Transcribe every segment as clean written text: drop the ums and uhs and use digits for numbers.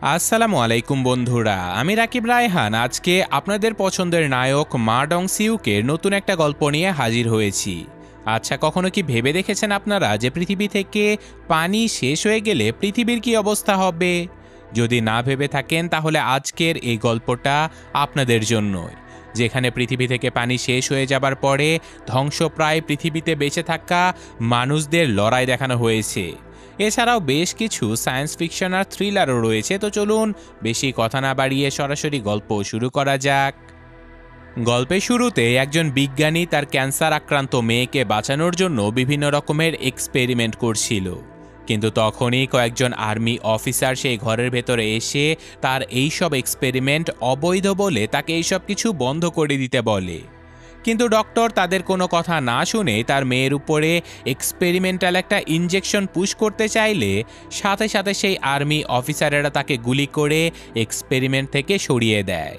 আসসালামু আলাইকুম বন্ধুরা, আমি রাকিব রায়হান আজকে আপনাদের পছন্দের নায়ক মা ডং সিউকের নতুন একটা গল্প নিয়ে হাজির হয়েছি। আচ্ছা, কখনো কি ভেবে দেখেছেন আপনারা যে পৃথিবী থেকে পানি শেষ হয়ে গেলে পৃথিবীর কি অবস্থা হবে? যদি না ভেবে থাকেন তাহলে আজকের এই গল্পটা আপনাদের জন্যই, যেখানে পৃথিবী থেকে পানি শেষ হয়ে যাবার পরে ধ্বংসপ্রায় পৃথিবীতে বেঁচে থাকা মানুষদের লড়াই দেখানো হয়েছে। এছাড়াও বেশ কিছু সায়েন্স ফিকশন আর থ্রিলারও রয়েছে। তো চলুন বেশি কথা না বাড়িয়ে সরাসরি গল্প শুরু করা যাক। গল্পের শুরুতে একজন বিজ্ঞানী তার ক্যান্সার আক্রান্ত মেয়েকে বাঁচানোর জন্য বিভিন্ন রকমের এক্সপেরিমেন্ট করছিল, কিন্তু তখনই কয়েকজন আর্মি অফিসার সেই ঘরের ভেতরে এসে তার এইসব এক্সপেরিমেন্ট অবৈধ বলে তাকে এইসব কিছু বন্ধ করে দিতে বলে। কিন্তু ডক্টর তাদের কোনো কথা না শুনে তার মেয়ের উপরে এক্সপেরিমেন্টাল একটা ইনজেকশন পুশ করতে চাইলে সাথে সাথে সেই আর্মি অফিসারেরা তাকে গুলি করে এক্সপেরিমেন্ট থেকে সরিয়ে দেয়।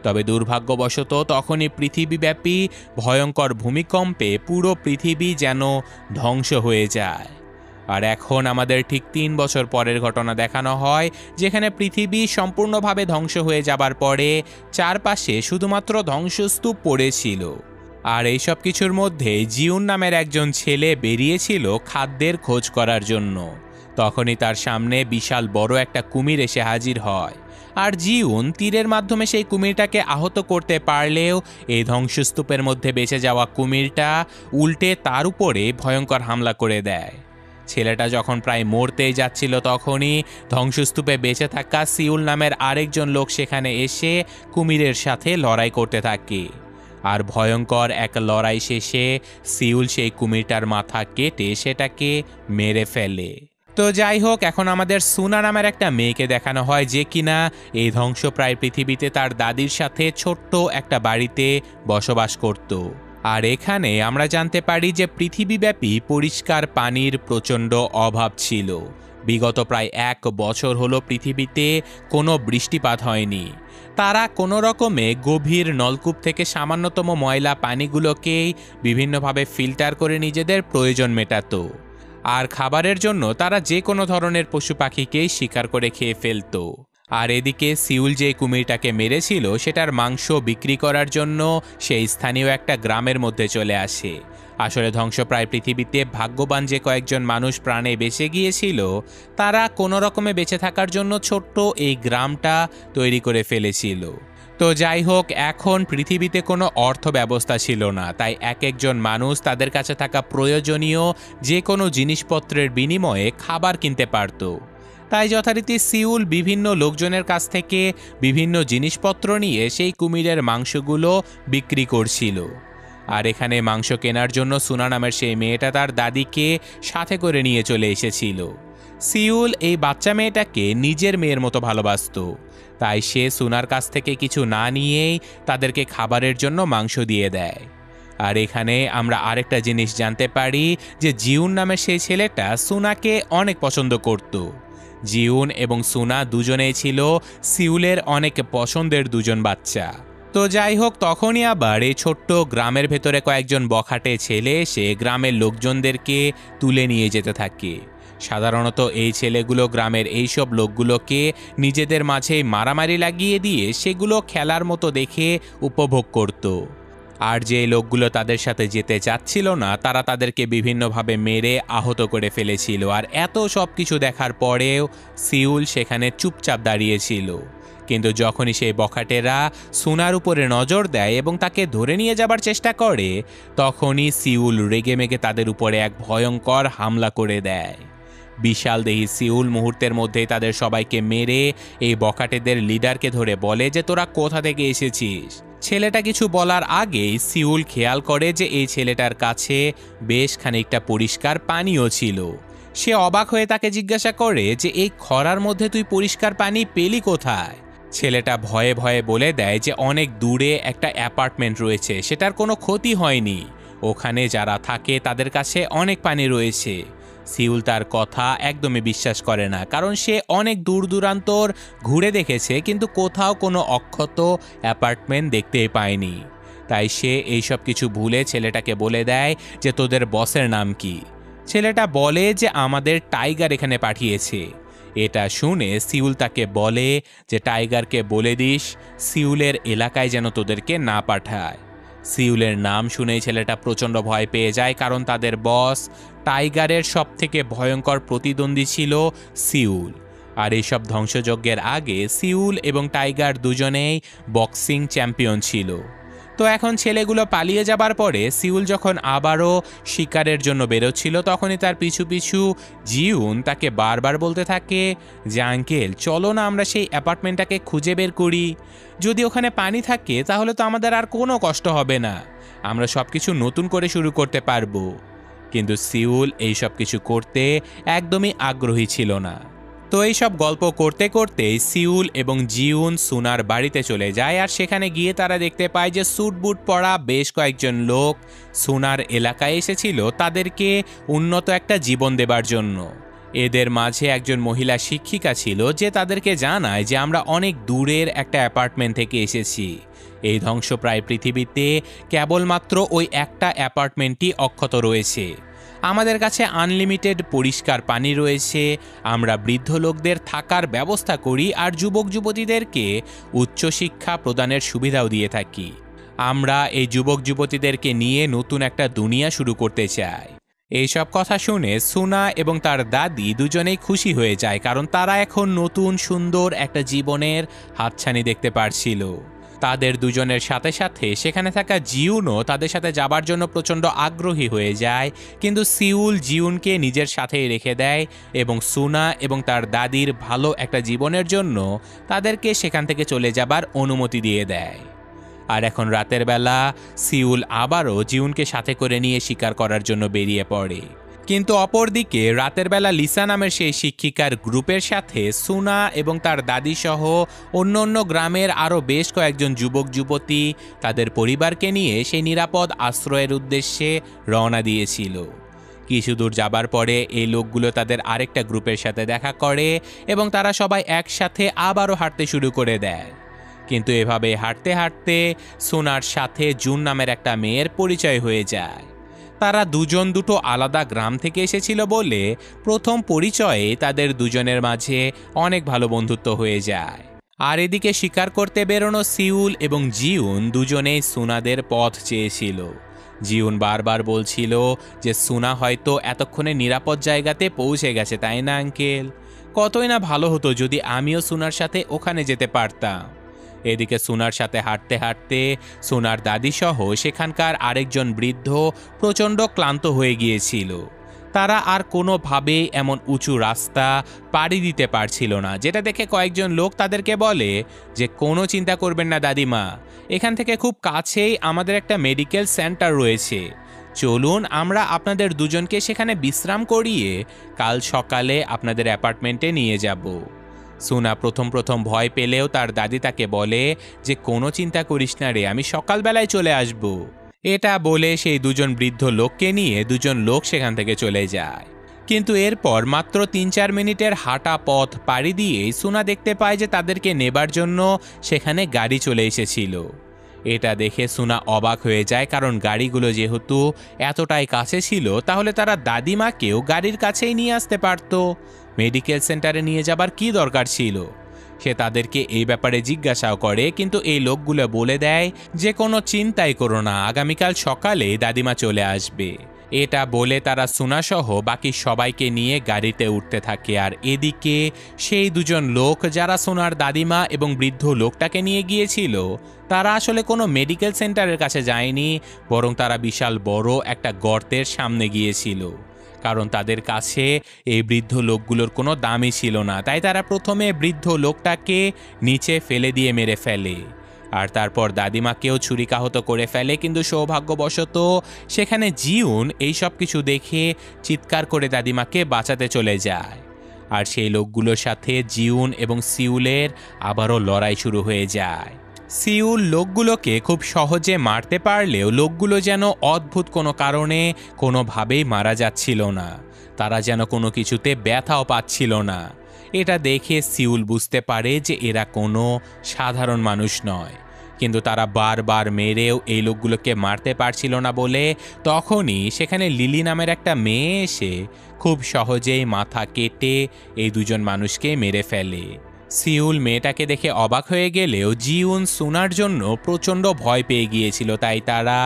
তবে দুর্ভাগ্যবশত তখনই পৃথিবীব্যাপী ভয়ঙ্কর ভূমিকম্পে পুরো পৃথিবী যেন ধ্বংস হয়ে যায়। আর এখন আমাদের ঠিক ৩ বছর পরের ঘটনা দেখানো হয়, যেখানে পৃথিবী সম্পূর্ণভাবে ধ্বংস হয়ে যাবার পরে চারপাশে শুধুমাত্র ধ্বংসস্তূপ পড়েছিল। আর এইসব কিছুর মধ্যে জিউন নামের একজন ছেলে বেরিয়েছিল খাদ্যের খোঁজ করার জন্য। তখনই তার সামনে বিশাল বড় একটা কুমির এসে হাজির হয়, আর জিউন তীরের মাধ্যমে সেই কুমিরটাকে আহত করতে পারলেও এই ধ্বংসস্তূপের মধ্যে বেঁচে যাওয়া কুমিরটা উল্টে তার উপরে ভয়ঙ্কর হামলা করে দেয়। ছেলেটা যখন প্রায় মরতেই যাচ্ছিল তখনই ধ্বংসস্তূপে বেঁচে থাকা সিউল নামের আরেকজন লোক সেখানে এসে কুমিরের সাথে লড়াই করতে থাকে। আর ভয়ঙ্কর এক লড়াই শেষে সিউল সেই কুমিরটার মাথা কেটে সেটাকে মেরে ফেলে। তো যাই হোক, এখন আমাদের সুনা নামের একটা মেয়েকে দেখানো হয়, যে কিনা এই ধ্বংসপ্রায় পৃথিবীতে তার দাদির সাথে ছোট্ট একটা বাড়িতে বসবাস করত। আর এখানে আমরা জানতে পারি যে পৃথিবীব্যাপী পরিষ্কার পানির প্রচণ্ড অভাব ছিল। বিগত প্রায় ১ বছর হলো পৃথিবীতে কোনো বৃষ্টিপাত হয়নি। তারা কোনো রকমে গভীর নলকূপ থেকে সামান্যতম ময়লা পানিগুলোকেই বিভিন্নভাবে ফিল্টার করে নিজেদের প্রয়োজন মেটাতো। আর খাবারের জন্য তারা যে কোনো ধরনের পশু পাখিকেই শিকার করে খেয়ে ফেলত। আর এদিকে সিউল যে কুমিরটাকে মেরেছিল সেটার মাংস বিক্রি করার জন্য সেই স্থানীয় একটা গ্রামের মধ্যে চলে আসে। আসলে ধ্বংসপ্রায় পৃথিবীতে ভাগ্যবান যে কয়েকজন মানুষ প্রাণে বেঁচে গিয়েছিল, তারা কোনো রকমে বেঁচে থাকার জন্য ছোট্ট এই গ্রামটা তৈরি করে ফেলেছিল। তো যাই হোক, এখন পৃথিবীতে কোনো অর্থ ব্যবস্থা ছিল না, তাই এক একজন মানুষ তাদের কাছে থাকা প্রয়োজনীয় যে কোনো জিনিসপত্রের বিনিময়ে খাবার কিনতে পারত। তাই যথারীতি সিউল বিভিন্ন লোকজনের কাছ থেকে বিভিন্ন জিনিসপত্র নিয়ে সেই কুমিরের মাংসগুলো বিক্রি করছিল। আর এখানে মাংস কেনার জন্য সুনা নামের সেই মেয়েটা তার দাদিকে সাথে করে নিয়ে চলে এসেছিল। সিউল এই বাচ্চা মেয়েটাকে নিজের মেয়ের মতো ভালোবাসত, তাই সে সুনার কাছ থেকে কিছু না নিয়েই তাদেরকে খাবারের জন্য মাংস দিয়ে দেয়। আর এখানে আমরা আরেকটা জিনিস জানতে পারি যে জিউন নামের সেই ছেলেটা সুনাকে অনেক পছন্দ করত। জিউন এবং সুনা দুজনেই ছিল সিউলের অনেক পছন্দের দুজন বাচ্চা। তো যাই হোক, তখনই আবার এই ছোট্ট গ্রামের ভেতরে কয়েকজন বখাটে ছেলে এসে গ্রামের লোকজনদেরকে তুলে নিয়ে যেতে থাকে। সাধারণত এই ছেলেগুলো গ্রামের এইসব লোকগুলোকে নিজেদের মাঝেই মারামারি লাগিয়ে দিয়ে সেগুলো খেলার মতো দেখে উপভোগ করত। আর যে লোকগুলো তাদের সাথে যেতে চাচ্ছিল না, তারা তাদেরকে বিভিন্নভাবে মেরে আহত করে ফেলেছিল। আর এত সব কিছু দেখার পরেও সিউল সেখানে চুপচাপ দাঁড়িয়েছিল। কিন্তু যখনই সেই বখাটেরা সুনার উপরে নজর দেয় এবং তাকে ধরে নিয়ে যাবার চেষ্টা করে, তখনই সিউল রেগেমেগে তাদের উপরে এক ভয়ঙ্কর হামলা করে দেয়। বিশাল দেহী সিউল মুহূর্তের মধ্যেই তাদের সবাইকে মেরে এই বখাটেদের লিডারকে ধরে বলে যে তোরা কোথা থেকে এসেছিস। ছেলেটা কিছু বলার আগেই সিউল খেয়াল করে যে এই ছেলেটার কাছে বেশ খানিকটা পরিষ্কার পানিও ছিল। সে অবাক হয়ে তাকে জিজ্ঞাসা করে যে এই খরার মধ্যে তুই পরিষ্কার পানি পেলি কোথায়? ছেলেটা ভয়ে ভয়ে বলে দেয় যে অনেক দূরে একটা অ্যাপার্টমেন্ট রয়েছে, সেটার কোনো ক্ষতি হয়নি, ওখানে যারা থাকে তাদের কাছে অনেক পানি রয়েছে। সিউল তার কথা একদমই বিশ্বাস করে না, কারণ সে অনেক দূর দূরান্তর ঘুরে দেখেছে কিন্তু কোথাও কোনো অক্ষত অ্যাপার্টমেন্ট দেখতেই পায়নি। তাই সে এইসব কিছু ভুলে ছেলেটাকে বলে দেয় যে তোদের বসের নাম কি। ছেলেটা বলে যে আমাদের টাইগার এখানে পাঠিয়েছে। এটা শুনে সিউল তাকে বলে যে টাইগারকে বলে দিস সিউলের এলাকায় যেন তোদেরকে না পাঠায়। সিউলের নাম শুনেই ছেলেটা প্রচণ্ড ভয় পেয়ে যায়, কারণ তাদের বস টাইগারের সবথেকে ভয়ঙ্কর প্রতিদ্বন্দ্বী ছিল সিউল। আর এইসব ধ্বংসযজ্ঞের আগে সিউল এবং টাইগার দুজনেই বক্সিং চ্যাম্পিয়ন ছিল। তো এখন ছেলেগুলো পালিয়ে যাবার পরে সিউল যখন আবারও শিকারের জন্য বেরোচ্ছিল, তখনই তার পিছু পিছু জিউন তাকে বারবার বলতে থাকে যে আঙ্কেল চলো না আমরা সেই অ্যাপার্টমেন্টটাকে খুঁজে বের করি, যদি ওখানে পানি থাকে তাহলে তো আমাদের আর কোনো কষ্ট হবে না, আমরা সব কিছু নতুন করে শুরু করতে পারবো। কিন্তু সিউল এই সব কিছু করতে একদমই আগ্রহী ছিল না। তো এইসব গল্প করতে করতে সিউল এবং জিউন সুনার বাড়িতে চলে যায়, আর সেখানে গিয়ে তারা দেখতে পায় যে স্যুট বুট পরা বেশ কয়েকজন লোক সুনার এলাকায় এসেছিল তাদেরকে উন্নত একটা জীবন দেবার জন্য। এদের মাঝে একজন মহিলা শিক্ষিকা ছিল যে তাদেরকে জানায় যে আমরা অনেক দূরের একটা অ্যাপার্টমেন্ট থেকে এসেছি, এই ধ্বংসপ্রায় পৃথিবীতে কেবলমাত্র ওই একটা অ্যাপার্টমেন্টই অক্ষত রয়েছে, আমাদের কাছে আনলিমিটেড পরিষ্কার পানি রয়েছে, আমরা বৃদ্ধ লোকদের থাকার ব্যবস্থা করি আর যুবক যুবতীদেরকে উচ্চশিক্ষা প্রদানের সুবিধাও দিয়ে থাকি, আমরা এই যুবক যুবতীদেরকে নিয়ে নতুন একটা দুনিয়া শুরু করতে চাই। এইসব কথা শুনে সুনা এবং তার দাদি দুজনেই খুশি হয়ে যায়, কারণ তারা এখন নতুন সুন্দর একটা জীবনের হাতছানি দেখতে পারছিল। তাদের দুজনের সাথে সাথে সেখানে থাকা জিউনও তাদের সাথে যাবার জন্য প্রচণ্ড আগ্রহী হয়ে যায়, কিন্তু সিউল জিউনকে নিজের সাথেই রেখে দেয় এবং সুনা এবং তার দাদির ভালো একটা জীবনের জন্য তাদেরকে সেখান থেকে চলে যাবার অনুমতি দিয়ে দেয়। আর এখন রাতের বেলা সিউল আবারও জিউনকে সাথে করে নিয়ে শিকার করার জন্য বেরিয়ে পড়ে, কিন্তু অপরদিকে রাতের বেলা লিসা নামের সেই শিক্ষিকার গ্রুপের সাথে সুনা এবং তার দাদি সহ অন্য অন্য গ্রামের আরও বেশ কয়েকজন যুবক যুবতী তাদের পরিবারকে নিয়ে সেই নিরাপদ আশ্রয়ের উদ্দেশ্যে রওনা দিয়েছিল। কিছু দূর যাবার পরে এই লোকগুলো তাদের আরেকটা গ্রুপের সাথে দেখা করে এবং তারা সবাই একসাথে আবারও হাঁটতে শুরু করে দেয়। কিন্তু এভাবে হাঁটতে হাঁটতে সুনার সাথে জুন নামের একটা মেয়ের পরিচয় হয়ে যায়। তারা দুজন দুটো আলাদা গ্রাম থেকে এসেছিল বলে প্রথম পরিচয়ে তাদের দুজনের মাঝে অনেক ভালো বন্ধুত্ব হয়ে যায়। আর এদিকে শিকার করতে বেরোনো সিউল এবং জিউন দুজনেই সুনাদের পথ চেয়েছিল। জিউন বারবার বলছিল যে সুনা হয়তো এতক্ষণে নিরাপদ জায়গাতে পৌঁছে গেছে, তাই না আঙ্কেল? কতই না ভালো হতো যদি আমিও সুনার সাথে ওখানে যেতে পারতাম। এদিকে সুনার সাথে হাঁটতে হাঁটতে সুনার দাদি সহ সেখানকার আরেকজন বৃদ্ধ প্রচণ্ড ক্লান্ত হয়ে গিয়েছিল। তারা আর কোনোভাবেই এমন উঁচু রাস্তা পাড়ি দিতে পারছিল না, যেটা দেখে কয়েকজন লোক তাদেরকে বলে যে কোনো চিন্তা করবেন না দাদিমা, এখান থেকে খুব কাছেই আমাদের একটা মেডিকেল সেন্টার রয়েছে, চলুন আমরা আপনাদের দুজনকে সেখানে বিশ্রাম করিয়ে কাল সকালে আপনাদের অ্যাপার্টমেন্টে নিয়ে যাব। সুনা প্রথম প্রথম ভয় পেলেও তার দাদি তাকে বলে যে কোনো চিন্তা করিস না রে, আমি সকালবেলায় চলে আসব। এটা বলে সেই দুজন বৃদ্ধ লোককে নিয়ে দুজন লোক সেখান থেকে চলে যায়। কিন্তু এরপর মাত্র ৩-৪ মিনিটের হাঁটা পথ পাড়ি দিয়েই সুনা দেখতে পায় যে তাদেরকে নেবার জন্য সেখানে গাড়ি চলে এসেছিল। এটা দেখে সুনা অবাক হয়ে যায়, কারণ গাড়িগুলো যেহেতু এতটাই কাছে ছিল তাহলে তারা দাদিমাকেও গাড়ির কাছেই নিয়ে আসতে পারত, মেডিকেল সেন্টারে নিয়ে যাবার কি দরকার ছিল। সে তাদেরকে এই ব্যাপারে জিজ্ঞাসাও করে, কিন্তু এই লোকগুলো বলে দেয় যে কোনো চিন্তাই করো না, আগামীকাল সকালে দাদিমা চলে আসবে। এটা বলে তারা সুনাসহ বাকি সবাইকে নিয়ে গাড়িতে উঠতে থাকে। আর এদিকে সেই দুজন লোক যারা সোনার দাদিমা এবং বৃদ্ধ লোকটাকে নিয়ে গিয়েছিল তারা আসলে কোনো মেডিকেল সেন্টারের কাছে যায়নি, বরং তারা বিশাল বড় একটা গর্তের সামনে গিয়েছিল, কারণ তাদের কাছে এই বৃদ্ধ লোকগুলোর কোনো দামই ছিল না। তাই তারা প্রথমে বৃদ্ধ লোকটাকে নিচে ফেলে দিয়ে মেরে ফেলে, আর তারপর দাদিমাকেও ছুরিকাহত করে ফেলে। কিন্তু সৌভাগ্যবশত সেখানে জিউন এই সব কিছু দেখে চিৎকার করে দাদিমাকে বাঁচাতে চলে যায়। আর সেই লোকগুলোর সাথে জিউন এবং সিউলের আবারও লড়াই শুরু হয়ে যায়। সিউল লোকগুলোকে খুব সহজে মারতে পারলেও লোকগুলো যেন অদ্ভুত কোনো কারণে কোনোভাবেই মারা যাচ্ছিল না, তারা যেন কোনো কিছুতে ব্যথাও পাচ্ছিল না। এটা দেখে সিউল বুঝতে পারে যে এরা কোনো সাধারণ মানুষ নয়। কিন্তু তারা বারবার মেরেও এই লোকগুলোকে মারতে পারছিল না বলে তখনই সেখানে লিলি নামের একটা মেয়ে এসে খুব সহজেই মাথা কেটে এই দুজন মানুষকে মেরে ফেলে। সিউল মেয়েটাকে দেখে অবাক হয়ে গেলেও জিউন সুনার জন্য প্রচণ্ড ভয় পেয়ে গিয়েছিল, তাই তারা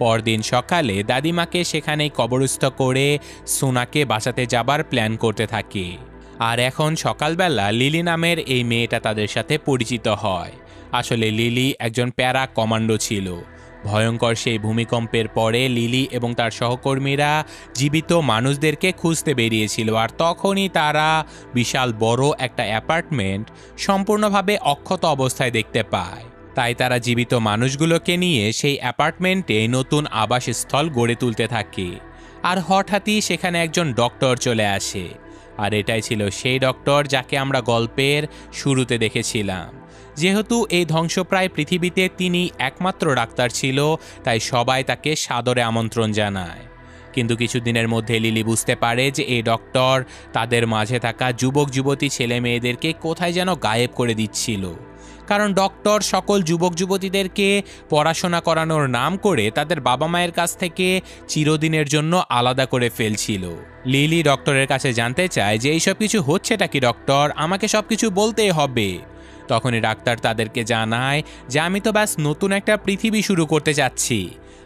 পরদিন সকালে দাদিমাকে সেখানেই কবরস্থ করে সুনাকে বাঁচাতে যাবার প্ল্যান করতে থাকে। আর এখন সকালবেলা লিলি নামের এই মেয়েটা তাদের সাথে পরিচিত হয়। আসলে লিলি একজন প্যারা কমান্ডো ছিল। ভয়ঙ্কর সেই ভূমিকম্পের পরে লিলি এবং তার সহকর্মীরা জীবিত মানুষদেরকে খুঁজতে বেরিয়েছিল, আর তখনই তারা বিশাল বড় একটা অ্যাপার্টমেন্ট সম্পূর্ণভাবে অক্ষত অবস্থায় দেখতে পায়। তাই তারা জীবিত মানুষগুলোকে নিয়ে সেই অ্যাপার্টমেন্টে নতুন আবাসস্থল গড়ে তুলতে থাকে। আর হঠাৎই সেখানে একজন ডক্টর চলে আসে, আর এটাই ছিল সেই ডক্টর যাকে আমরা গল্পের শুরুতে দেখেছিলাম। যেহেতু এই ধ্বংসপ্রায় পৃথিবীতে তিনি একমাত্র ডাক্তার ছিল, তাই সবাই তাকে সাদরে আমন্ত্রণ জানায়। কিন্তু কিছুদিনের মধ্যে লিলি বুঝতে পারে যে এই ডক্টর তাদের মাঝে থাকা যুবক যুবতী ছেলে মেয়েদেরকে কোথায় যেন গায়েব করে দিচ্ছিল। কারণ ডক্টর সকল যুবক যুবতীদেরকে পড়াশোনা করানোর নাম করে তাদের বাবা মায়ের কাছ থেকে চিরদিনের জন্য আলাদা করে ফেলছিল। লিলি ডক্টরের কাছে জানতে চায় যে এইসব কিছু হচ্ছেটা কি ডক্টর, আমাকে সব কিছু বলতেই হবে। তখনই ডাক্তার তাদেরকে জানায় যে আমি তো ব্যাস নতুন একটা পৃথিবী শুরু করতে যাচ্ছি।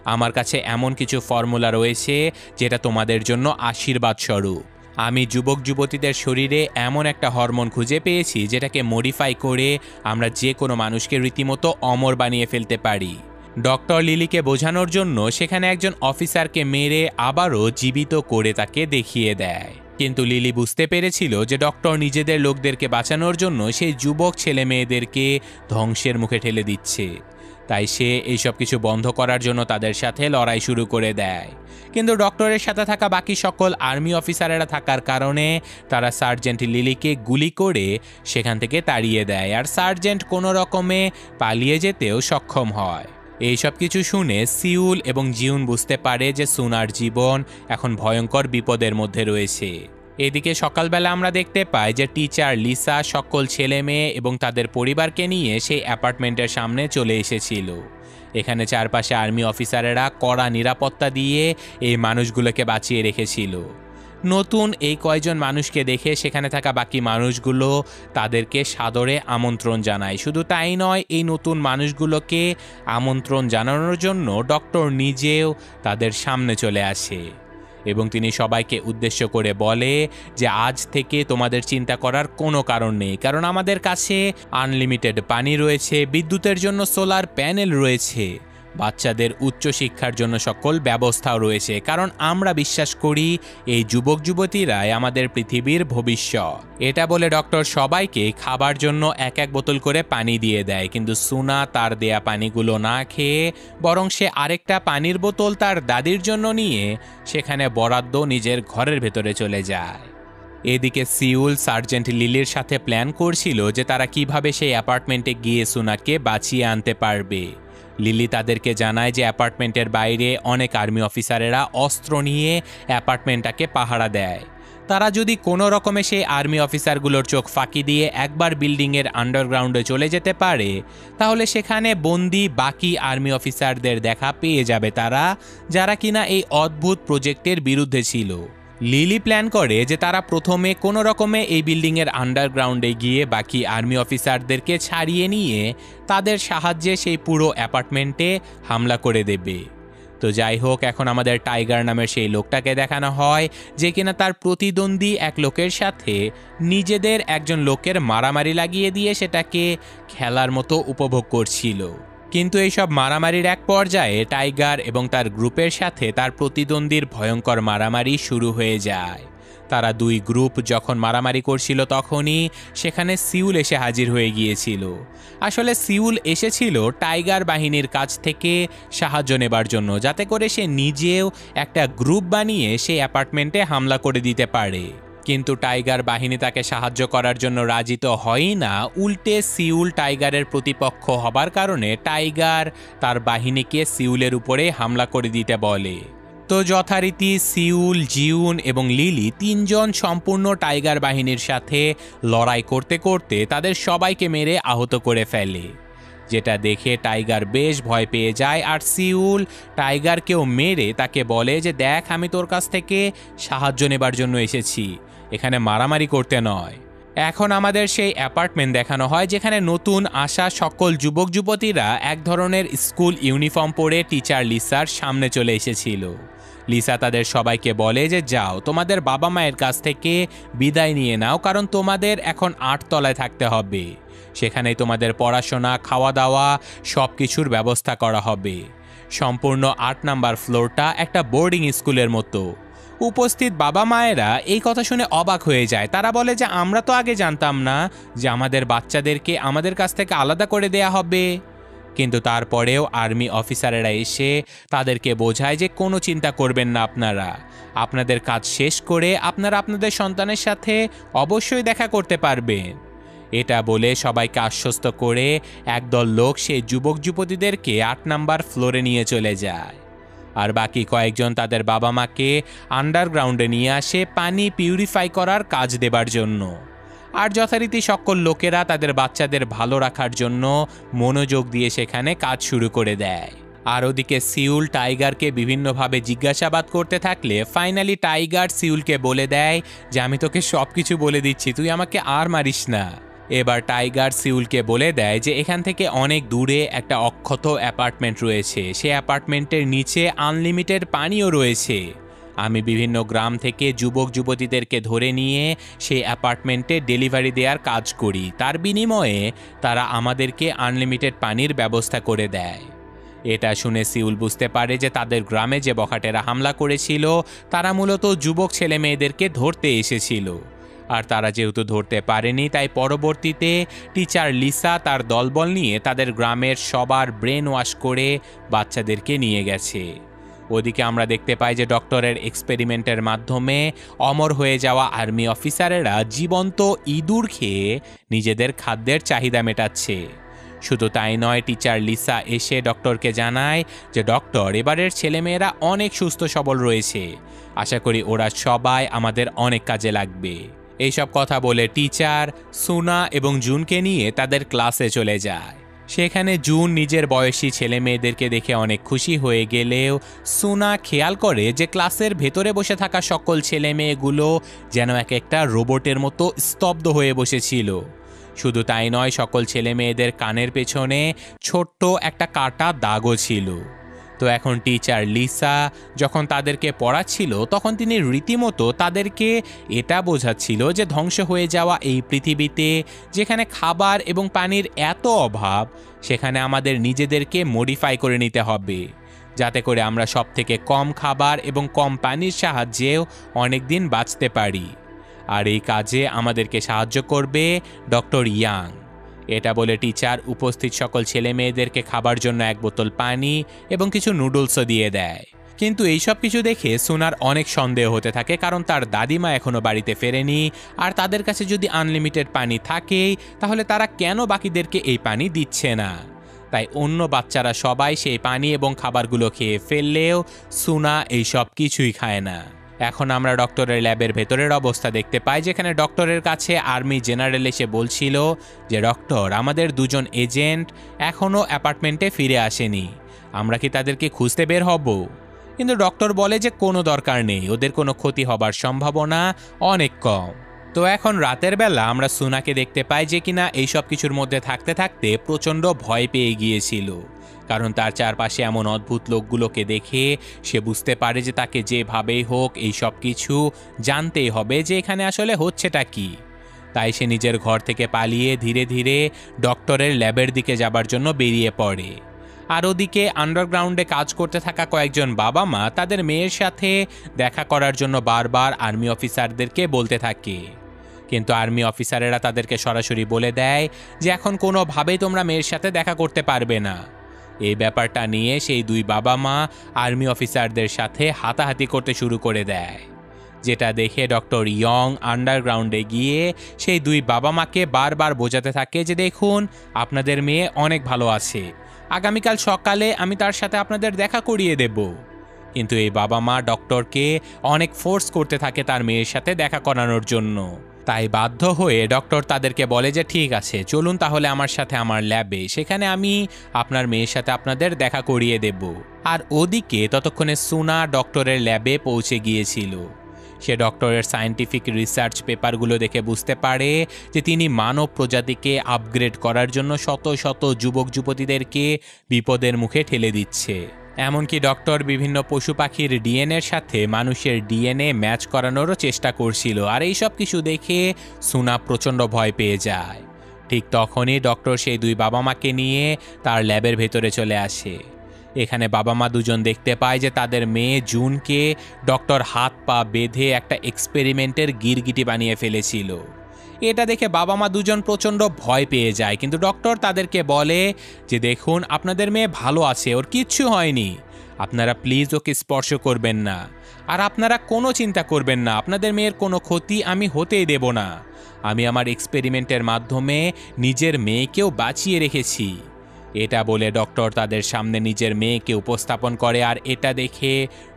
আমার কাছে এমন কিছু ফর্মুলা রয়েছে যেটা তোমাদের জন্য আশীর্বাদ স্বরূপ। আমি যুবক যুবতীদের শরীরে এমন একটা হরমোন খুঁজে পেয়েছি যেটাকে মডিফাই করে আমরা যে কোনো মানুষকে রীতিমতো অমর বানিয়ে ফেলতে পারি। ডক্টর লিলিকে বোঝানোর জন্য সেখানে একজন অফিসারকে মেরে আবারও জীবিত করে তাকে দেখিয়ে দেয়। কিন্তু লিলি বুঝতে পেরেছিল যে ডক্টর নিজেদের লোকদেরকে বাঁচানোর জন্য সেই যুবক ছেলে মেয়েদেরকে ধ্বংসের মুখে ঠেলে দিচ্ছে। তাই সে এইসব কিছু বন্ধ করার জন্য তাদের সাথে লড়াই শুরু করে দেয়। কিন্তু ডক্টরের সাথে থাকা বাকি সকল আর্মি অফিসারেরা থাকার কারণে তারা সার্জেন্ট লিলিকে গুলি করে সেখান থেকে তাড়িয়ে দেয়, আর সার্জেন্ট কোনো রকমে পালিয়ে যেতেও সক্ষম হয়। এইসব কিছু শুনে সিউল এবং জিউন বুঝতে পারে যে সুনার জীবন এখন ভয়ঙ্কর বিপদের মধ্যে রয়েছে। এদিকে সকালবেলা আমরা দেখতে পাই যে টিচার লিসা সকল ছেলে মেয়ে এবং তাদের পরিবারকে নিয়ে সেই অ্যাপার্টমেন্টের সামনে চলে এসেছিল। এখানে চারপাশে আর্মি অফিসারেরা কড়া নিরাপত্তা দিয়ে এই মানুষগুলোকে বাঁচিয়ে রেখেছিল। নতুন এই কয়জন মানুষকে দেখে সেখানে থাকা বাকি মানুষগুলো তাদেরকে সাদরে আমন্ত্রণ জানায়। শুধু তাই নয়, এই নতুন মানুষগুলোকে আমন্ত্রণ জানানোর জন্য ডক্টর নিজেও তাদের সামনে চলে আসে এবং তিনি সবাইকে উদ্দেশ্য করে বলে যে আজ থেকে তোমাদের চিন্তা করার কোনো কারণ নেই, কারণ আমাদের কাছে আনলিমিটেড পানি রয়েছে, বিদ্যুতের জন্য সোলার প্যানেল রয়েছে, বাচ্চাদের উচ্চশিক্ষার জন্য সকল ব্যবস্থাও রয়েছে, কারণ আমরা বিশ্বাস করি এই যুবক যুবতীরাই আমাদের পৃথিবীর ভবিষ্যৎ। এটা বলে ডক্টর সবাইকে খাবার জন্য এক এক বোতল করে পানি দিয়ে দেয়। কিন্তু সুনা তার দেয়া পানিগুলো না খেয়ে বরং সে আরেকটা পানির বোতল তার দাদির জন্য নিয়ে সেখানে বরাদ্দ নিজের ঘরের ভেতরে চলে যায়। এদিকে সিউল সার্জেন্ট লিলির সাথে প্ল্যান করছিল যে তারা কিভাবে সেই অ্যাপার্টমেন্টে গিয়ে সুনাকে বাঁচিয়ে আনতে পারবে। লিলি তাদেরকে জানায় যে অ্যাপার্টমেন্টের বাইরে অনেক আর্মি অফিসারেরা অস্ত্র নিয়ে অ্যাপার্টমেন্টটাকে পাহারা দেয়। তারা যদি কোনো রকমে সেই আর্মি অফিসারগুলোর চোখ ফাঁকি দিয়ে একবার বিল্ডিংয়ের আন্ডারগ্রাউন্ডে চলে যেতে পারে, তাহলে সেখানে বন্দি বাকি আর্মি অফিসারদের দেখা পেয়ে যাবে তারা, যারা কিনা এই অদ্ভুত প্রজেক্টের বিরুদ্ধে ছিল। লিলি প্ল্যান করে যে তারা প্রথমে কোনো রকমে এই বিল্ডিংয়ের আন্ডারগ্রাউন্ডে গিয়ে বাকি আর্মি অফিসারদেরকে ছাড়িয়ে নিয়ে তাদের সাহায্যে সেই পুরো অ্যাপার্টমেন্টে হামলা করে দেবে। তো যাই হোক, এখন আমাদের টাইগার নামের সেই লোকটাকে দেখানো হয় যে কিনা তার প্রতিদ্বন্দ্বী এক লোকের সাথে নিজেদের একজন লোকের মারামারি লাগিয়ে দিয়ে সেটাকে খেলার মতো উপভোগ করছিল। কিন্তু এইসব মারামারির এক পর্যায়ে টাইগার এবং তার গ্রুপের সাথে তার প্রতিদ্বন্দ্বীর ভয়ঙ্কর মারামারি শুরু হয়ে যায়। তারা দুই গ্রুপ যখন মারামারি করছিল তখনই সেখানে সিউল এসে হাজির হয়ে গিয়েছিল। আসলে সিউল এসেছিল টাইগার বাহিনীর কাছ থেকে সাহায্য নেবার জন্য, যাতে করে সে নিজেও একটা গ্রুপ বানিয়ে সেই অ্যাপার্টমেন্টে হামলা করে দিতে পারে। কিন্তু টাইগার বাহিনী তাকে সাহায্য করার জন্য রাজি তো হয়ই না, উল্টে সিউল টাইগারের প্রতিপক্ষ হবার কারণে টাইগার তার বাহিনীকে সিউলের উপরে হামলা করে দিতে বলে। তো যথারীতি সিউল, জিউন এবং লিলি তিনজন সম্পূর্ণ টাইগার বাহিনীর সাথে লড়াই করতে করতে তাদের সবাইকে মেরে আহত করে ফেলে। যেটা দেখে টাইগার বেশ ভয় পেয়ে যায়। আর সিউল টাইগারকেও মেরে তাকে বলে যে দেখ, আমি তোর কাছ থেকে সাহায্য নেবার জন্য এসেছি, এখানে মারামারি করতে নয়। এখন আমাদের সেই অ্যাপার্টমেন্ট দেখানো হয় যেখানে নতুন আসা সকল যুবক যুবতীরা এক ধরনের স্কুল ইউনিফর্ম পরে টিচার লিসার সামনে চলে এসেছিল। লিসা তাদের সবাইকে বলে যে যাও, তোমাদের বাবা মায়ের কাছ থেকে বিদায় নিয়ে নাও, কারণ তোমাদের এখন 8 তলায় থাকতে হবে। সেখানেই তোমাদের পড়াশোনা, খাওয়া দাওয়া সব কিছুর ব্যবস্থা করা হবে। সম্পূর্ণ 8 নাম্বার ফ্লোরটা একটা বোর্ডিং স্কুলের মতো। উপস্থিত বাবা মায়েরা এই কথা শুনে অবাক হয়ে যায়। তারা বলে যে আমরা তো আগে জানতাম না যে আমাদের বাচ্চাদেরকে আমাদের কাছ থেকে আলাদা করে দেয়া হবে। কিন্তু তারপরেও আর্মি অফিসারেরা এসে তাদেরকে বোঝায় যে কোনো চিন্তা করবেন না, আপনারা আপনাদের কাজ শেষ করে আপনারা আপনাদের সন্তানের সাথে অবশ্যই দেখা করতে পারবেন। এটা বলে সবাইকে আশ্বস্ত করে একদল লোক সেই যুবক যুবতীদেরকে 8 নাম্বার ফ্লোরে নিয়ে চলে যায়। আর বাকি কয়েকজন তাদের বাবা মাকে আন্ডারগ্রাউন্ডে নিয়ে আসে পানি পিউরিফাই করার কাজ দেবার জন্য। আর যথারীতি সকল লোকেরা তাদের বাচ্চাদের ভালো রাখার জন্য মনোযোগ দিয়ে সেখানে কাজ শুরু করে দেয়। আর ওদিকে সিউল টাইগারকে বিভিন্নভাবে জিজ্ঞাসাবাদ করতে থাকলে ফাইনালি টাইগার সিউলকে বলে দেয় যে আমি তোকে সব কিছু বলে দিচ্ছি, তুই আমাকে আর মারিস না। এবার টাইগার সিউলকে বলে দেয় যে এখান থেকে অনেক দূরে একটা অক্ষত অ্যাপার্টমেন্ট রয়েছে, সে অ্যাপার্টমেন্টের নিচে আনলিমিটেড পানিও রয়েছে। আমি বিভিন্ন গ্রাম থেকে যুবক যুবতীদেরকে ধরে নিয়ে সেই অ্যাপার্টমেন্টে ডেলিভারি দেওয়ার কাজ করি, তার বিনিময়ে তারা আমাদেরকে আনলিমিটেড পানির ব্যবস্থা করে দেয়। এটা শুনে সিউল বুঝতে পারে যে তাদের গ্রামে যে বখাটেরা হামলা করেছিল তারা মূলত যুবক ছেলে মেয়েদেরকে ধরতে এসেছিল। আর তারা যেহেতু ধরতে পারেনি, তাই পরবর্তীতে টিচার লিসা তার দলবল নিয়ে তাদের গ্রামের সবার ব্রেন ওয়াশ করে বাচ্চাদেরকে নিয়ে গেছে। ওদিকে আমরা দেখতে পাই যে ডক্টরের এক্সপেরিমেন্টের মাধ্যমে অমর হয়ে যাওয়া আর্মি অফিসারেরা জীবন্ত ইঁদুর খেয়ে নিজেদের খাদ্যের চাহিদা মেটাচ্ছে। শুধু তাই নয়, টিচার লিসা এসে ডক্টরকে জানায় যে ডক্টর, এবারের ছেলেমেয়েরা অনেক সুস্থ সবল রয়েছে, আশা করি ওরা সবাই আমাদের অনেক কাজে লাগবে। এইসব কথা বলে টিচার সুনা এবং জুনকে নিয়ে তাদের ক্লাসে চলে যায়। সেখানে জুন নিজের বয়সী ছেলে মেয়েদেরকে দেখে অনেক খুশি হয়ে গেলেও সুনা খেয়াল করে যে ক্লাসের ভেতরে বসে থাকা সকল ছেলে মেয়েগুলো যেন এক একটা রোবটের মতো স্তব্ধ হয়ে বসেছিল। শুধু তাই নয়, সকল ছেলে মেয়েদের কানের পেছনে ছোট্ট একটা কাটা দাগও ছিল। তো এখন টিচার লিসা যখন তাদেরকে পড়াচ্ছিল তখন তিনি রীতিমতো তাদেরকে এটা বোঝাচ্ছিল যে ধ্বংস হয়ে যাওয়া এই পৃথিবীতে যেখানে খাবার এবং পানির এত অভাব, সেখানে আমাদের নিজেদেরকে মডিফাই করে নিতে হবে যাতে করে আমরা সব থেকে কম খাবার এবং কম পানির সাহায্যেও অনেক দিন বাঁচতে পারি। আর এই কাজে আমাদেরকে সাহায্য করবে ডক্টর ইয়াং। এটা বলে টিচার উপস্থিত সকল ছেলে মেয়েদেরকে খাবার জন্য 1 বোতল পানি এবং কিছু নুডলসও দিয়ে দেয়। কিন্তু এইসব কিছু দেখে সুনার অনেক সন্দেহ হতে থাকে, কারণ তার দাদিমা এখনও বাড়িতে ফেরেনি। আর তাদের কাছে যদি আনলিমিটেড পানি থাকেই তাহলে তারা কেন বাকিদেরকে এই পানি দিচ্ছে না। তাই অন্য বাচ্চারা সবাই সেই পানি এবং খাবারগুলো খেয়ে ফেললেও সুনা এই সব কিছুই খায় না। এখন আমরা ডক্টরের ল্যাবের ভেতরের অবস্থা দেখতে পাই, যেখানে ডক্টরের কাছে আর্মি জেনারেল এসে বলছিল যে ডক্টর, আমাদের 2 জন এজেন্ট এখনও অ্যাপার্টমেন্টে ফিরে আসেনি, আমরা কি তাদেরকে খুঁজতে বের হব? কিন্তু ডক্টর বলে যে কোনো দরকার নেই, ওদের কোনো ক্ষতি হবার সম্ভাবনা অনেক কম। তো এখন রাতের বেলা আমরা সুনাকে দেখতে পাই যে কিনা এইসব কিছুর মধ্যে থাকতে থাকতে প্রচণ্ড ভয় পেয়ে গিয়েছিল, কারণ তার চারপাশে এমন অদ্ভুত লোকগুলোকে দেখে সে বুঝতে পারে যে তাকে যেভাবেই হোক এই সব কিছু জানতেই হবে যে এখানে আসলে হচ্ছেটা কি। তাই সে নিজের ঘর থেকে পালিয়ে ধীরে ধীরে ডক্টরের ল্যাবের দিকে যাবার জন্য বেরিয়ে পড়ে। আর ওদিকে আন্ডারগ্রাউন্ডে কাজ করতে থাকা কয়েকজন বাবা মা তাদের মেয়ের সাথে দেখা করার জন্য বারবার আর্মি অফিসারদেরকে বলতে থাকে, কিন্তু আর্মি অফিসারেরা তাদেরকে সরাসরি বলে দেয় যে এখন কোনোভাবেই তোমরা মেয়ের সাথে দেখা করতে পারবে না। এই ব্যাপারটা নিয়ে সেই 2 বাবা মা আর্মি অফিসারদের সাথে হাতাহাতি করতে শুরু করে দেয়, যেটা দেখে ডক্টর ইয়ং আন্ডারগ্রাউন্ডে গিয়ে সেই 2 বাবা মাকে বারবার বোঝাতে থাকে যে দেখুন, আপনাদের মেয়ে অনেক ভালো আছে, আগামীকাল সকালে আমি তার সাথে আপনাদের দেখা করিয়ে দেব। কিন্তু এই বাবা মা ডক্টরকে অনেক ফোর্স করতে থাকে তার মেয়ের সাথে দেখা করানোর জন্য। তাই বাধ্য হয়ে ডক্টর তাদেরকে বলে যে ঠিক আছে, চলুন তাহলে আমার সাথে আমার ল্যাবে, সেখানে আমি আপনার মেয়ের সাথে আপনাদের দেখা করিয়ে দেব। আর ওদিকে ততক্ষণে সুনা ডক্টরের ল্যাবে পৌঁছে গিয়েছিল। সে ডক্টরের সায়েন্টিফিক রিসার্চ পেপারগুলো দেখে বুঝতে পারে যে তিনি মানব প্রজাতিকে আপগ্রেড করার জন্য শত শত যুবক যুবতীদেরকে বিপদের মুখে ঠেলে দিচ্ছে। এমনকি ডক্টর বিভিন্ন পশু পাখির ডিএনএর সাথে মানুষের ডিএনএ ম্যাচ করানোরও চেষ্টা করছিল। আর এই সব কিছু দেখে সুনা প্রচণ্ড ভয় পেয়ে যায়। ঠিক তখনই ডক্টর সেই দুই বাবা মাকে নিয়ে তার ল্যাবের ভেতরে চলে আসে। এখানে বাবা মা দুজন দেখতে পায় যে তাদের মেয়ে জুনকে ডক্টর হাত পা বেঁধে একটা এক্সপেরিমেন্টের গিরগিটি বানিয়ে ফেলেছিল। এটা দেখে বাবা মা দুজন প্রচণ্ড ভয় পেয়ে যায়, কিন্তু ডক্টর তাদেরকে বলে যে দেখুন, আপনাদের মেয়ে ভালো আছে, ওর কিচ্ছু হয়নি, আপনারা প্লিজ ওকে স্পর্শ করবেন না, আর আপনারা কোনো চিন্তা করবেন না, আপনাদের মেয়ের কোনো ক্ষতি আমি হতেই দেব না। আমি আমার এক্সপেরিমেন্টের মাধ্যমে নিজের মেয়েকেও বাঁচিয়ে রেখেছি। এটা বলে ডক্টর তাদের সামনে নিজের মেয়েকে উপস্থাপন করে। আর এটা দেখে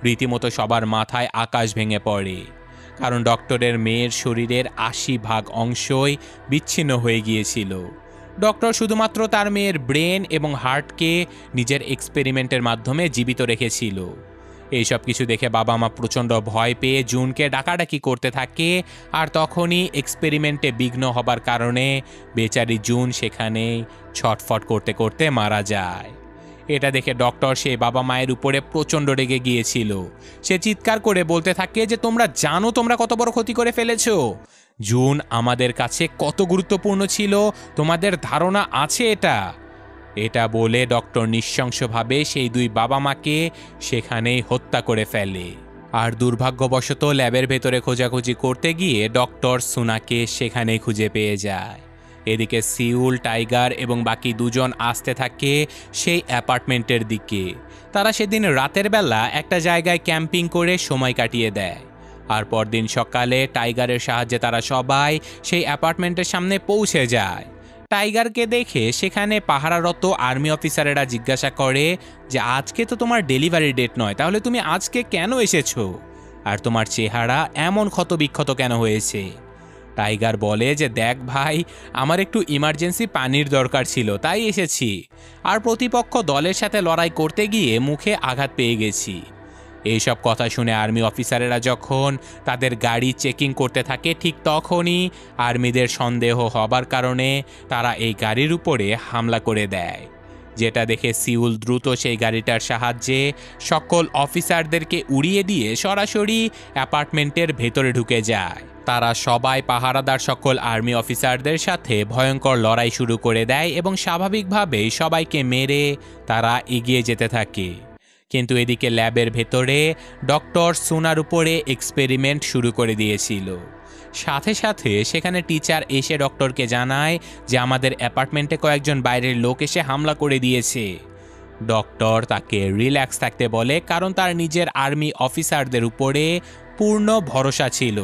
রীতিমতো সবার মাথায় আকাশ ভেঙে পড়ে, কারণ ডক্টরের মেয়ের শরীরের ৮০% অংশই বিচ্ছিন্ন হয়ে গিয়েছিল। ডক্টর শুধুমাত্র তার মেয়ের ব্রেন এবং হার্টকে নিজের এক্সপেরিমেন্টের মাধ্যমে জীবিত রেখেছিল। এইসব কিছু দেখে বাবা মা প্রচণ্ড ভয় পেয়ে জুনকে ডাকাডাকি করতে থাকে। আর তখনই এক্সপেরিমেন্টে বিঘ্ন হবার কারণে বেচারি জুন সেখানে ছটফট করতে করতে মারা যায়। এটা দেখে ডক্টর সেই বাবা মায়ের উপরে প্রচণ্ড রেগে গিয়েছিল। সে চিৎকার করে বলতে থাকে যে তোমরা জানো তোমরা কত বড় ক্ষতি করে ফেলেছো? জুন আমাদের কাছে কত গুরুত্বপূর্ণ ছিল, তোমাদের ধারণা আছে এটা? এটা বলে ডক্টর নৃশংসভাবে সেই দুই বাবা মাকে সেখানেই হত্যা করে ফেলে। আর দুর্ভাগ্যবশত ল্যাবের ভেতরে খোঁজাখুঁজি করতে গিয়ে ডক্টর সুনাকে সেখানেই খুঁজে পেয়ে যায়। এদিকে সিউল, টাইগার এবং বাকি দুজন আসতে থাকে সেই অ্যাপার্টমেন্টের দিকে। তারা সেদিন রাতের বেলা একটা জায়গায় ক্যাম্পিং করে সময় কাটিয়ে দেয়। আর পরদিন সকালে টাইগারের সাহায্যে তারা সবাই সেই অ্যাপার্টমেন্টের সামনে পৌঁছে যায়। টাইগারকে দেখে সেখানে পাহারারত আর্মি অফিসারেরা জিজ্ঞাসা করে যে আজকে তো তোমার ডেলিভারি ডেট নয়, তাহলে তুমি আজকে কেন এসেছো? আর তোমার চেহারা এমন ক্ষতবিক্ষত কেন হয়েছে? টাইগার বলে যে দেখ ভাই, আমার একটু ইমার্জেন্সি পানির দরকার ছিল, তাই এসেছি। আর প্রতিপক্ষ দলের সাথে লড়াই করতে গিয়ে মুখে আঘাত পেয়ে গেছি। এইসব কথা শুনে আর্মি অফিসারেরা যখন তাদের গাড়ি চেকিং করতে থাকে, ঠিক তখনই আর্মিদের সন্দেহ হবার কারণে তারা এই গাড়ির উপরে হামলা করে দেয়। যেটা দেখে সিউল দ্রুত সেই গাড়িটার সাহায্যে সকল অফিসারদেরকে উড়িয়ে দিয়ে সরাসরি অ্যাপার্টমেন্টের ভেতরে ঢুকে যায়। তারা সবাই পাহারাদার সকল আর্মি অফিসারদের সাথে ভয়ঙ্কর লড়াই শুরু করে দেয় এবং স্বাভাবিকভাবেই সবাইকে মেরে তারা এগিয়ে যেতে থাকে। কিন্তু এদিকে ল্যাবের ভেতরে ডক্টর সুনার উপরে এক্সপেরিমেন্ট শুরু করে দিয়েছিল। সাথে সাথে সেখানে টিচার এসে ডক্টরকে জানায় যে আমাদের অ্যাপার্টমেন্টে কয়েকজন বাইরের লোক এসে হামলা করে দিয়েছে। ডক্টর তাকে রিল্যাক্স থাকতে বলে, কারণ তার নিজের আর্মি অফিসারদের উপরে পূর্ণ ভরসা ছিল।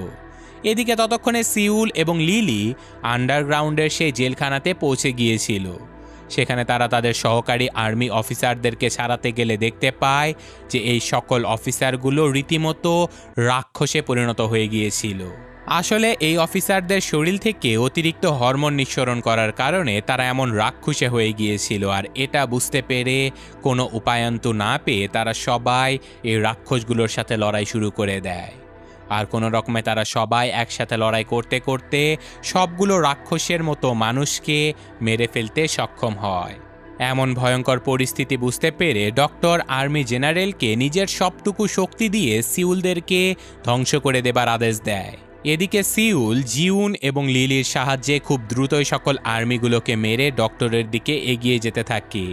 এদিকে ততক্ষণে সিউল এবং লিলি আন্ডারগ্রাউন্ডের সেই জেলখানাতে পৌঁছে গিয়েছিল। সেখানে তারা তাদের সহকারী আর্মি অফিসারদেরকে ছাড়াতে গেলে দেখতে পায় যে এই সকল অফিসারগুলো রীতিমতো রাক্ষসে পরিণত হয়ে গিয়েছিল। আসলে এই অফিসারদের শরীর থেকে অতিরিক্ত হরমোন নিঃসরণ করার কারণে তারা এমন রাক্ষসে হয়ে গিয়েছিল। আর এটা বুঝতে পেরে কোনো উপায়ন্ত না পেয়ে তারা সবাই এই রাক্ষসগুলোর সাথে লড়াই শুরু করে দেয়। আর কোনো রকমে তারা সবাই একসাথে লড়াই করতে করতে সবগুলো রাক্ষসের মতো মানুষকে মেরে ফেলতে সক্ষম হয়। এমন ভয়ঙ্কর পরিস্থিতি বুঝতে পেরে ডক্টর আর্মি জেনারেলকে নিজের সবটুকু শক্তি দিয়ে সিউলদেরকে ধ্বংস করে দেবার আদেশ দেয়। এদিকে সিউল জিউন এবং লিলির সাহায্যে খুব দ্রুতই সকল আর্মিগুলোকে মেরে ডক্টরের দিকে এগিয়ে যেতে থাকে।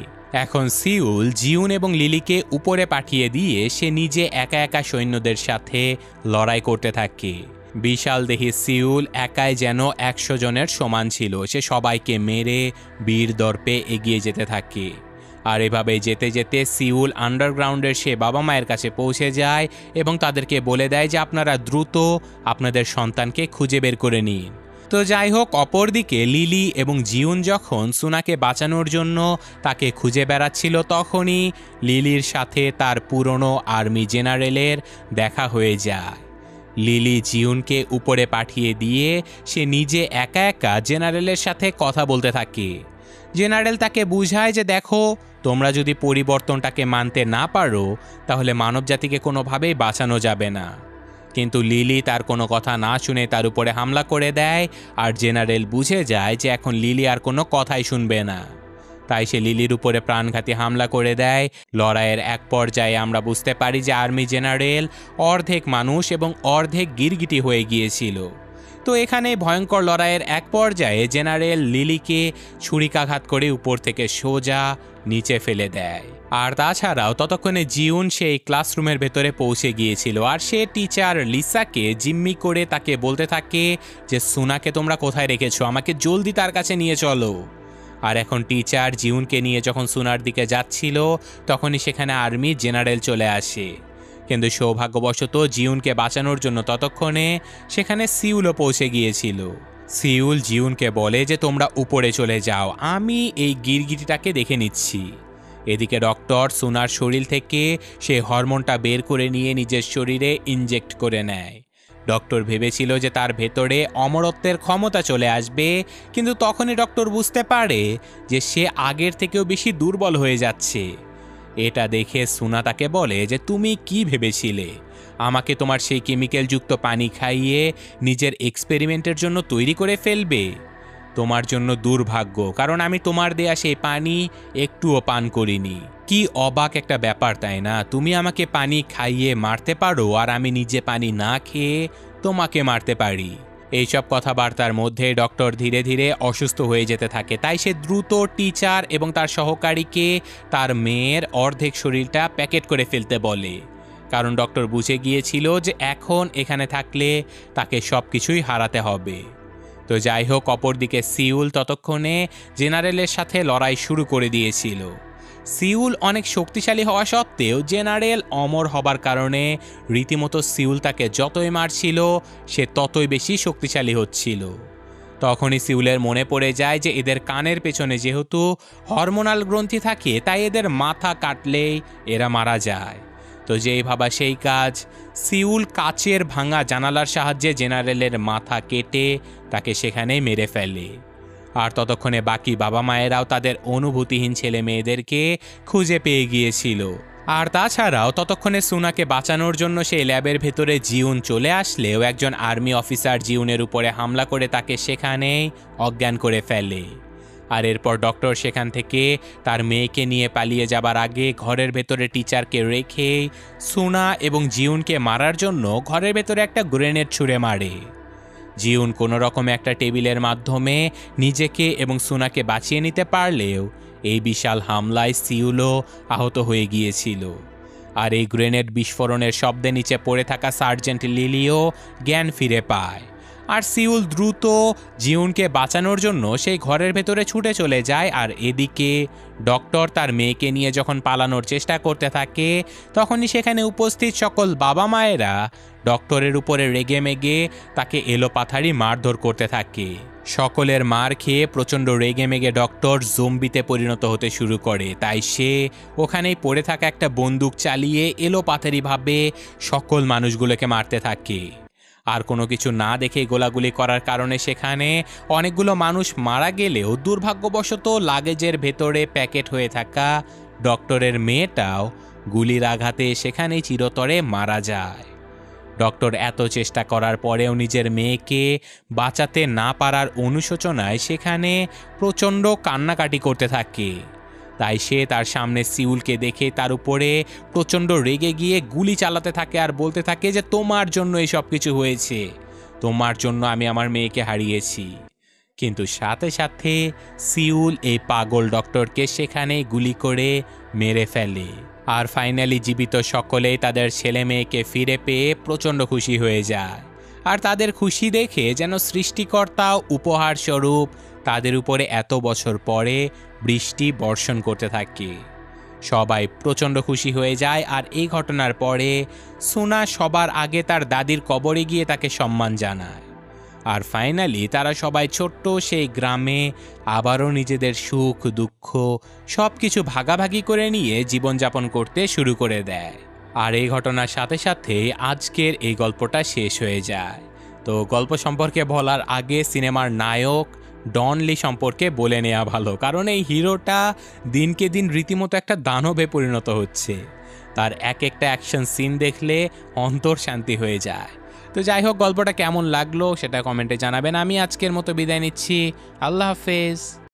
এখন সিউল জিউন এবং লিলিকে উপরে পাঠিয়ে দিয়ে সে নিজে একা একা সৈন্যদের সাথে লড়াই করতে থাকে। বিশাল দেহি সিউল একাই যেন ১০০ জনের সমান ছিল। সে সবাইকে মেরে বীর দর্পে এগিয়ে যেতে থাকে। আর এভাবে যেতে যেতে সিউল আন্ডারগ্রাউন্ডের সে বাবা মায়ের কাছে পৌঁছে যায় এবং তাদেরকে বলে দেয় যে আপনারা দ্রুত আপনাদের সন্তানকে খুঁজে বের করে নিন। তো যাই হোক, অপরদিকে লিলি এবং জিউন যখন সুনাকে বাঁচানোর জন্য তাকে খুঁজে বেড়াচ্ছিল, তখনই লিলির সাথে তার পুরনো আর্মি জেনারেলের দেখা হয়ে যায়। লিলি জিউনকে উপরে পাঠিয়ে দিয়ে সে নিজে একা একা জেনারেলের সাথে কথা বলতে থাকে। জেনারেল তাকে বুঝায় যে দেখো, তোমরা যদি পরিবর্তনটাকে মানতে না পারো তাহলে মানবজাতিকে কোনোভাবেই বাঁচানো যাবে না। কিন্তু লিলি তার কোনো কথা না শুনে তার উপরে হামলা করে দেয়, আর জেনারেল বুঝে যায় যে এখন লিলি আর কোনো কথাই শুনবে না। তাই সে লিলির উপরে প্রাণঘাতী হামলা করে দেয়। লড়াইয়ের এক পর্যায়ে আমরা বুঝতে পারি যে আর্মি জেনারেল অর্ধেক মানুষ এবং অর্ধেক গিরগিটি হয়ে গিয়েছিল। তো এখানে ভয়ঙ্কর লড়াইয়ের এক পর্যায়ে জেনারেল লিলিকে ছুরিকাঘাত করে উপর থেকে সোজা নিচে ফেলে দেয়। আর তাছাড়াও ততক্ষণে জিউন সেই ক্লাসরুমের ভেতরে পৌঁছে গিয়েছিল, আর সে টিচার লিসাকে জিম্মি করে তাকে বলতে থাকে যে সুনাকে তোমরা কোথায় রেখেছো, আমাকে জলদি তার কাছে নিয়ে চলো। আর এখন টিচার জিউনকে নিয়ে যখন সুনার দিকে যাচ্ছিল তখনই সেখানে আর্মি জেনারেল চলে আসে। কিন্তু সৌভাগ্যবশত জিউনকে বাঁচানোর জন্য ততক্ষণে সেখানে সিউলও পৌঁছে গিয়েছিল। সিউল জিউনকে বলে যে তোমরা উপরে চলে যাও, আমি এই গিরগিটিটাকে দেখে নিচ্ছি। এদিকে ডক্টর সুনার শরীর থেকে সেই হরমোনটা বের করে নিয়ে নিজের শরীরে ইনজেক্ট করে নেয়। ডক্টর ভেবেছিল যে তার ভেতরে অমরত্বের ক্ষমতা চলে আসবে, কিন্তু তখনই ডক্টর বুঝতে পারে যে সে আগের থেকেও বেশি দুর্বল হয়ে যাচ্ছে। এটা দেখে সুনা তাকে বলে যে তুমি কি ভেবেছিলে আমাকে তোমার সেই কেমিক্যালযুক্ত পানি খাইয়ে নিজের এক্সপেরিমেন্টের জন্য তৈরি করে ফেলবে? তোমার জন্য দুর্ভাগ্য, কারণ আমি তোমার দেয়া সেই পানি একটুও পান করিনি। কি অবাক একটা ব্যাপার, তাই না? তুমি আমাকে পানি খাইয়ে মারতে পারো আর আমি নিজে পানি না খেয়ে তোমাকে মারতে পারি। এইসব কথাবার্তার মধ্যে ডক্টর ধীরে ধীরে অসুস্থ হয়ে যেতে থাকে। তাই সে দ্রুত টিচার এবং তার সহকারীকে তার মেয়ের অর্ধেক শরীরটা প্যাকেট করে ফেলতে বলে, কারণ ডক্টর বুঝে গিয়েছিল যে এখন এখানে থাকলে তাকে সব কিছুই হারাতে হবে। তো যাই হোক, অপরদিকে সিউল ততক্ষণে জেনারেলের সাথে লড়াই শুরু করে দিয়েছিল। সিউল অনেক শক্তিশালী হওয়া সত্ত্বেও জেনারেল অমর হবার কারণে রীতিমতো সিউল তাকে যতই মারছিল সে ততই বেশি শক্তিশালী হচ্ছিল। তখনই সিউলের মনে পড়ে যায় যে এদের কানের পেছনে যেহেতু হরমোনাল গ্রন্থি থাকে তাই এদের মাথা কাটলেই এরা মারা যায়। তো যেই ভাবা সেই কাজ, সিউল কাচের ভাঙা জানালার সাহায্যে জেনারেলের মাথা কেটে তাকে সেখানেই মেরে ফেলে। আর ততক্ষণে বাকি বাবা মায়েরাও তাদের অনুভূতিহীন ছেলে মেয়েদেরকে খুঁজে পেয়ে গিয়েছিল। আর তাছাড়াও ততক্ষণে সুনাকে বাঁচানোর জন্য সেই ল্যাবের ভেতরে জিউন চলে আসলেও একজন আর্মি অফিসার জিউনের উপরে হামলা করে তাকে সেখানেই অজ্ঞান করে ফেলে। আর এরপর ডক্টর সেখান থেকে তার মেয়েকে নিয়ে পালিয়ে যাবার আগে ঘরের ভেতরে টিচারকে রেখে সুনা এবং জিউনকে মারার জন্য ঘরের ভেতরে একটা গ্রেনেড ছুঁড়ে মারে। জিউন কোনো রকমে একটা টেবিলের মাধ্যমে নিজেকে এবং সুনাকে বাঁচিয়ে নিতে পারলেও এই বিশাল হামলায় সিউলও আহত হয়ে গিয়েছিল। আর এই গ্রেনেড বিস্ফোরণের শব্দে নিচে পড়ে থাকা সার্জেন্ট লিলিও জ্ঞান ফিরে পায়। আর সিউল দ্রুত জিউনকে বাঁচানোর জন্য সেই ঘরের ভেতরে ছুটে চলে যায়। আর এদিকে ডক্টর তার মেয়েকে নিয়ে যখন পালানোর চেষ্টা করতে থাকে তখনই সেখানে উপস্থিত সকল বাবা মায়েরা ডক্টরের উপরে রেগে মেগে তাকে এলোপাথারি মারধর করতে থাকে। সকলের মার খেয়ে প্রচণ্ড রেগে মেগে ডক্টর জম্বিতে পরিণত হতে শুরু করে। তাই সে ওখানেই পড়ে থাকা একটা বন্দুক চালিয়ে এলোপাথারিভাবে সকল মানুষগুলোকে মারতে থাকে। আর কোনো কিছু না দেখে গোলাগুলি করার কারণে সেখানে অনেকগুলো মানুষ মারা গেলেও দুর্ভাগ্যবশত লাগেজের ভেতরে প্যাকেট হয়ে থাকা ডক্টরের মেয়েটাও গুলির আঘাতে সেখানেই চিরতরে মারা যায়। ডক্টর এত চেষ্টা করার পরেও নিজের মেয়েকে বাঁচাতে না পারার অনুশোচনায় সেখানে প্রচণ্ড কান্নাকাটি করতে থাকে। তাই সে তার সামনে সিউলকে দেখে তার উপরে প্রচণ্ড রেগে গিয়ে গুলি চালাতে থাকে আর বলতে থাকে যে তোমার জন্য এই সব কিছু হয়েছে, তোমার জন্য আমি আমার মেয়েকে হারিয়েছি। কিন্তু সাথে সাথে সিউল এই পাগল ডক্টরকে সেখানে গুলি করে মেরে ফেলে। আর ফাইনালি জীবিত সকলেই তাদের ছেলে মেয়েকে ফিরে পেয়ে প্রচণ্ড খুশি হয়ে যায়। আর তাদের খুশি দেখে যেন সৃষ্টিকর্তাও উপহার স্বরূপ তাদের উপরে এত বছর পরে বৃষ্টি বর্ষণ করতে থাকে। সবাই প্রচণ্ড খুশি হয়ে যায়। আর এই ঘটনার পরে সুনা সবার আগে তার দাদির কবরে গিয়ে তাকে সম্মান জানায়। আর ফাইনালি তারা সবাই ছোট্ট সেই গ্রামে আবারও নিজেদের সুখ দুঃখ সব কিছু ভাগাভাগি করে নিয়ে জীবনযাপন করতে শুরু করে দেয়। আর এই ঘটনার সাথে সাথে আজকের এই গল্পটা শেষ হয়ে যায়। তো গল্প সম্পর্কে বলার আগে সিনেমার নায়ক ডন লি সম্পর্কে বলে নেওয়া ভালো, কারণ এই হিরোটা দিনকে দিন রীতিমতো একটা দানবে পরিণত হচ্ছে। তার এক একটা অ্যাকশন সিন দেখলে অন্তর শান্তি হয়ে যায়। তো যাই হোক, গল্পটা কেমন লাগলো সেটা কমেন্টে জানাবেন। আমি আজকের মতো বিদায় নিচ্ছি। আল্লাহ হাফেজ।